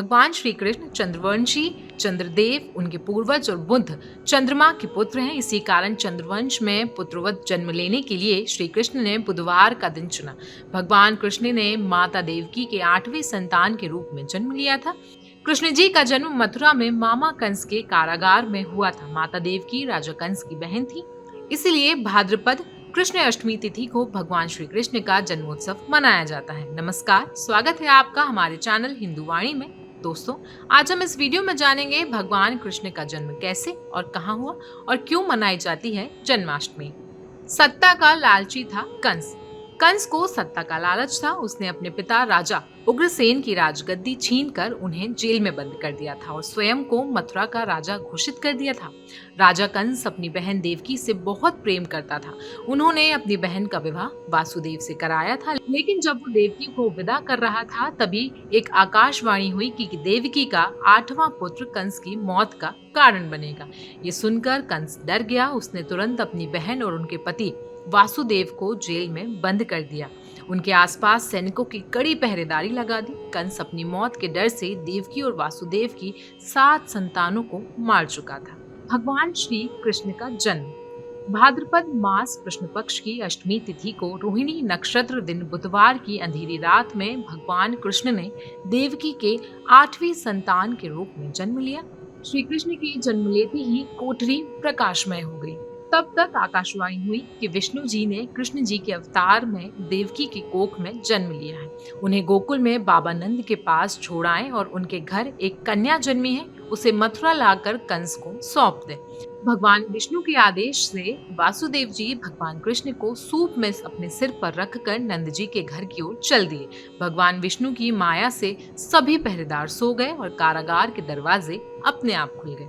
भगवान श्री कृष्ण चंद्रवंशी, चंद्रदेव उनके पूर्वज और बुध चंद्रमा के पुत्र हैं। इसी कारण चंद्रवंश में पुत्रवत जन्म लेने के लिए श्री कृष्ण ने बुधवार का दिन चुना। भगवान कृष्ण ने माता देवकी के 8वें संतान के रूप में जन्म लिया था। कृष्ण जी का जन्म मथुरा में मामा कंस के कारागार में हुआ था। माता देवकी राजा कंस की बहन थी, इसलिए भाद्रपद कृष्ण अष्टमी तिथि को भगवान श्री कृष्ण का जन्मोत्सव मनाया जाता है। नमस्कार, स्वागत है आपका हमारे चैनल हिंदू वाणी में। दोस्तों, आज हम इस वीडियो में जानेंगे भगवान कृष्ण का जन्म कैसे और कहाँ हुआ और क्यों मनाई जाती है जन्माष्टमी। सत्ता का लालची था कंस। कंस को सत्ता का लालच था। उसने अपने पिता राजा उग्रसेन की राजगद्दी छीनकर उन्हें जेल में बंद कर दिया था और स्वयं को मथुरा का राजा घोषित कर दिया था। राजा कंस अपनी बहन देवकी से बहुत प्रेम करता था। उन्होंने अपनी बहन का विवाह वासुदेव से कराया था, लेकिन जब वो देवकी को विदा कर रहा था तभी एक आकाशवाणी हुई कि देवकी का 8वां पुत्र कंस की मौत का कारण बनेगा। ये सुनकर कंस डर गया। उसने तुरंत अपनी बहन और उनके पति वासुदेव को जेल में बंद कर दिया। उनके आसपास सैनिकों की कड़ी पहरेदारी लगा दी। कंस अपनी मौत के डर से देवकी और वासुदेव की 7 संतानों को मार चुका था। भगवान श्री कृष्ण का जन्म भाद्रपद मास कृष्ण पक्ष की अष्टमी तिथि को रोहिणी नक्षत्र दिन बुधवार की अंधेरी रात में भगवान कृष्ण ने देवकी के 8वीं संतान के रूप में जन्म लिया। श्री कृष्ण की जन्म लेते ही कोठरी प्रकाशमय हो गई। तब तक आकाशवाणी हुई कि विष्णु जी ने कृष्ण जी के अवतार में देवकी के कोख में जन्म लिया है। उन्हें गोकुल में बाबा नंद के पास छोड़ आए और उनके घर एक कन्या जन्मी है, उसे मथुरा लाकर कंस को सौंप दे। भगवान विष्णु के आदेश से वासुदेव जी भगवान कृष्ण को सूप में अपने सिर पर रखकर नंद जी के घर की ओर चल दिए। भगवान विष्णु की माया से सभी पहरेदार सो गए और कारागार के दरवाजे अपने आप खुल गए।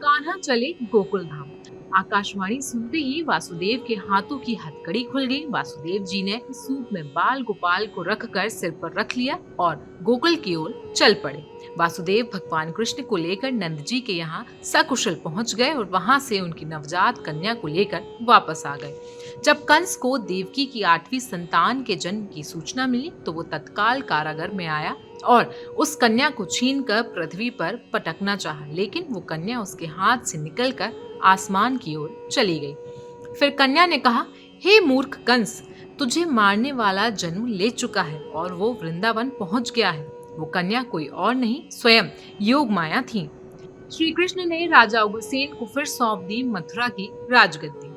कान्हा चले गोकुल धाम। आकाशवाणी सुनते ही वासुदेव के हाथों की हथकड़ी खुल गई। वासुदेव जी ने सूप में बाल गोपाल को रखकर सिर पर रख लिया और गोकुल की ओर चल पड़े। वासुदेव भगवान कृष्ण को लेकर नंद जी के यहाँ सकुशल पहुंच गए और वहां से उनकी नवजात कन्या को लेकर वापस आ गए। जब कंस को देवकी की 8वीं संतान के जन्म की सूचना मिली तो वो तत्काल कारागार में आया और उस कन्या को छीनकर पृथ्वी पर पटकना चाहा, लेकिन वो कन्या उसके हाथ से निकलकर आसमान की ओर चली गई। फिर कन्या ने कहा, हे मूर्ख कंस, तुझे मारने वाला जन्म ले चुका है और वो वृंदावन पहुंच गया है। वो कन्या कोई और नहीं, स्वयं योग माया थी। श्री कृष्ण ने राजा उग्रसेन को फिर सौंप दी मथुरा की राजगद्दी।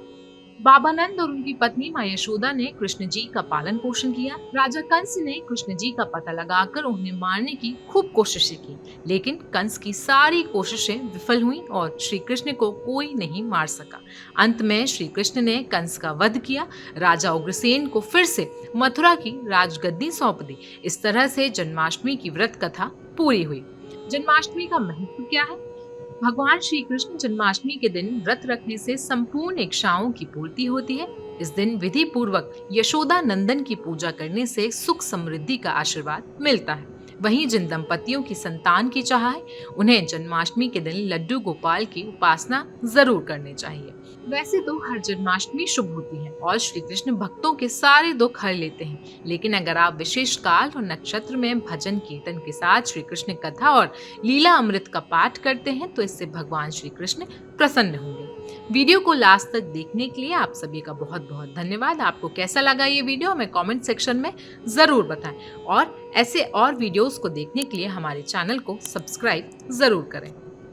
बाबा नंद और उनकी पत्नी मां यशोदा ने कृष्ण जी का पालन पोषण किया। राजा कंस ने कृष्ण जी का पता लगाकर उन्हें मारने की खूब कोशिशें की, लेकिन कंस की सारी कोशिशें विफल हुईं और श्री कृष्ण को कोई नहीं मार सका। अंत में श्री कृष्ण ने कंस का वध किया। राजा उग्रसेन को फिर से मथुरा की राजगद्दी सौंप दी। इस तरह से जन्माष्टमी की व्रत कथा पूरी हुई। जन्माष्टमी का महत्व क्या है? भगवान श्री कृष्ण जन्माष्टमी के दिन व्रत रखने से संपूर्ण इच्छाओं की पूर्ति होती है। इस दिन विधि पूर्वक यशोदा नंदन की पूजा करने से सुख समृद्धि का आशीर्वाद मिलता है। वहीं जिन दंपतियों की संतान की चाह है, उन्हें जन्माष्टमी के दिन लड्डू गोपाल की उपासना जरूर करनी चाहिए। वैसे तो हर जन्माष्टमी शुभ होती है और श्री कृष्ण भक्तों के सारे दुख हर लेते हैं, लेकिन अगर आप विशेष काल और नक्षत्र में भजन कीर्तन के साथ श्री कृष्ण कथा और लीला अमृत का पाठ करते हैं तो इससे भगवान श्री कृष्ण प्रसन्न होंगे। वीडियो को लास्ट तक देखने के लिए आप सभी का बहुत बहुत धन्यवाद। आपको कैसा लगा ये वीडियो हमें कमेंट सेक्शन में जरूर बताएं और ऐसे और वीडियोस को देखने के लिए हमारे चैनल को सब्सक्राइब जरूर करें।